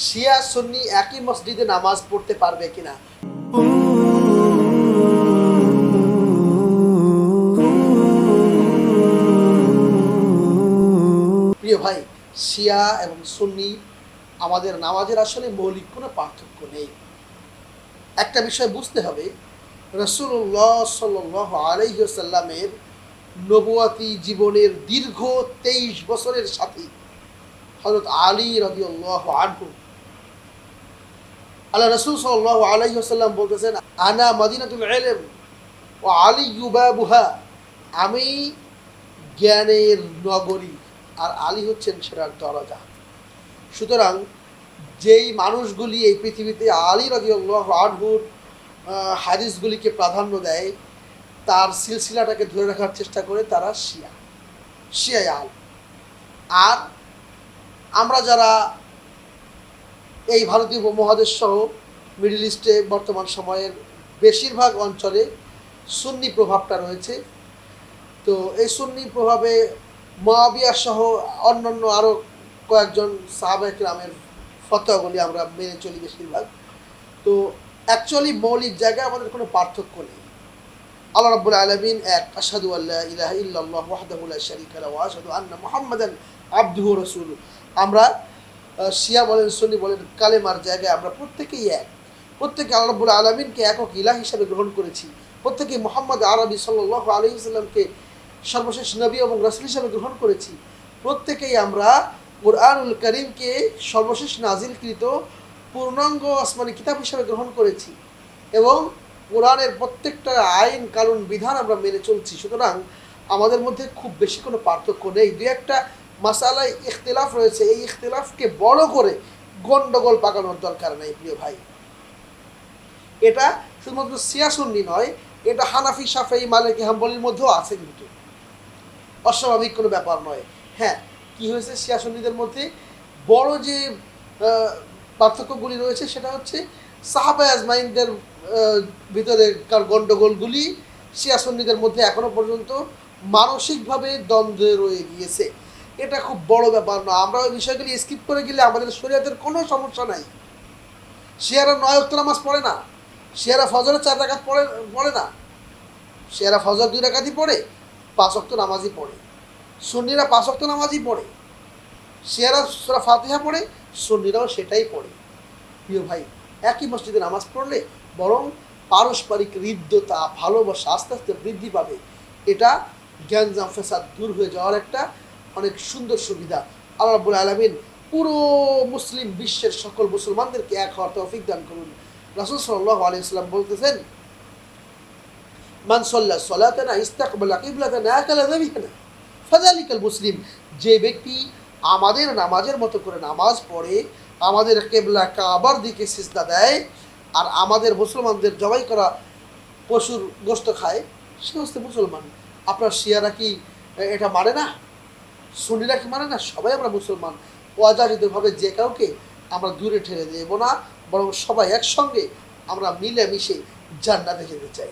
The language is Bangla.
শিয়া সুন্নি একই মসজিদে নামাজ পড়তে পারবে কিনা। প্রিয় ভাই, শিয়া এবং সুন্নি আমাদের নামাজের আসলে মৌলিক কোনো পার্থক্য নেই। একটা বিষয় বুঝতে হবে, রাসূলুল্লাহ সাল্লাল্লাহু আলাইহি ওয়াসাল্লামের নবুয়াতি জীবনের দীর্ঘ 23 বছরের সাথী হযরত আলী রাদিয়াল্লাহু আনহু, আল্লাহ রাসূল সাল্লাল্লাহু আলাইহি ওয়াসাল্লাম বলতেছেন, আনা মাদিনাতুল ইলম ওয়া আলী বাবুহা, আমি জ্ঞানের নগরী আর আলী হচ্ছেন সেটার দরজা। সুতরাং যেই মানুষগুলি এই পৃথিবীতে আলী রাদিয়াল্লাহু আনহুর হাদিসগুলিকে প্রাধান্য দেয়, তার সিলসিলাটাকে ধরে রাখার চেষ্টা করে, তারা শিয়ায় আল। আর আমরা যারা এই ভারতীয় উপমহাদেশ সহ মিডল ইস্টে বর্তমান সময়ের বেশিরভাগ অঞ্চলে সুন্নি প্রভাবটা রয়েছে, তো এই সুন্নি প্রভাবে মুআবিয়া সহ অন্যান্য আরও কয়েকজন সাহাবা কিরামের ফতোয়াগুলি আমরা মেনে চলি বেশিরভাগ। তো অ্যাকচুয়ালি মৌলিক জায়গায় আমাদের কোনো পার্থক্য নেই। আল্লাহ রাব্বুল আলামিন এক, আশহাদু আল্লা ইলাহা ইল্লাল্লাহ ওয়াহদাহু লা শারীকা লাহু ওয়া আশহাদু আন্না মুহাম্মাদান আবদুহু ওয়া রাসূলুহু। আমরা শিয়া বলেন সুন্নি বলেন, কালেমার জায়গায় আমরা প্রত্যেকেই এক। প্রত্যেকে আল্লাহ রাব্বুল আলামিনকে একক ইলাহ হিসেবে গ্রহণ করেছি। প্রত্যেকেই মুহাম্মদ আরবি সাল্লাল্লাহু আলাইহি ওয়াসাল্লামকে সর্বশেষ নবী এবং রাসূল হিসেবে গ্রহণ করেছি। প্রত্যেকেই আমরা কুরআনুল কারীমকে সর্বশেষ নাজিলকৃত পূর্ণাঙ্গ আসমানি কিতাব হিসেবে গ্রহণ করেছি এবং কোরআনের প্রত্যেকটা আইন কানুন বিধান আমরা মেনে চলছি। সুতরাং আমাদের মধ্যে খুব বেশি কোনো পার্থক্য নেই। দু একটা মাসালায় ইখতিলাফ রয়েছে, এই ইখতিলাফকে বড় করে গন্ডগোল পাকানোর দরকার নেই প্রিয় ভাই। এটা শুধুমাত্র শিয়া সুন্নি নয়, এটা হানাফি শাফেঈ মালিকি হাম্বলির মধ্যেও আছে, কিন্তু অস্বাভাবিক কোনো ব্যাপার নয়। হ্যাঁ, কি হয়েছে, শিয়া সুন্নিদের মধ্যে বড় যে পার্থক্যগুলি রয়েছে সেটা হচ্ছে সাহাবা আজমাইনদের ভিতরে গণ্ডগোলগুলি শিয়া সুন্নিদের মধ্যে এখনো পর্যন্ত মানসিকভাবে দ্বন্দ্বে রয়ে গিয়েছে। এটা খুব বড় ব্যাপার না, আমরা ওই বিষয়গুলি স্কিপ করে গেলে আমাদের শরীয়তের কোনো সমস্যা নাই। শিয়ারা 9 ওয়াক্ত নামাজ পড়ে না, শিয়ারা ফজরে 4 রাকাত পড়ে না, শিয়ারা ফজর 2 রাকাতই পড়ে, 5 ওয়াক্ত নামাজই পড়ে। সুন্নিরা 5 ওয়াক্ত নামাজই পড়ে, শিয়ারা সূরা ফাতিহা পড়ে, সুন্নিরাও সেটাই পড়ে। প্রিয় ভাই, একই মসজিদে নামাজ পড়লে বরং পারস্পরিক হৃদ্যতা, ভালোবাসা আস্তে আস্তে বৃদ্ধি পাবে। এটা জ্ঞানজাম ফেসাদ দূর হয়ে যাওয়ার একটা অনেক সুন্দর সুবিধা। আল্লাহ রাব্বুল আলামিন পুরো মুসলিম বিশ্বের সকল মুসলমানদেরকে এক হওয়ার তৌফিক দান করুন। রাসূল সাল্লাল্লাহু আলাইহি ওয়াসাল্লাম বলতেছেন, মান সাল্লা সালাতানা ইস্তাকবালা কিবলাতানা আকালা যাবিহানা ফাযালিকাল মুসলিম। যে ব্যক্তি আমাদের নামাজের মতো করে নামাজ পড়ে, আমাদের কেবলা কাবার দিকে সিজদা দেয়, আর আমাদের মুসলমানদের জবাই করা পশুর গোশত খায়, সে হচ্ছে মুসলমান। আপনার শিয়ারা কি এটা মানে না? সুন্নিরা কি মানে না? সবাই আমরা মুসলমান। অযাচিতভাবে যে কাউকে আমরা দূরে ঠেলে দেব না, বরং সবাই একসঙ্গে আমরা মিলেমিশে জান্নাতে যেতে চাই।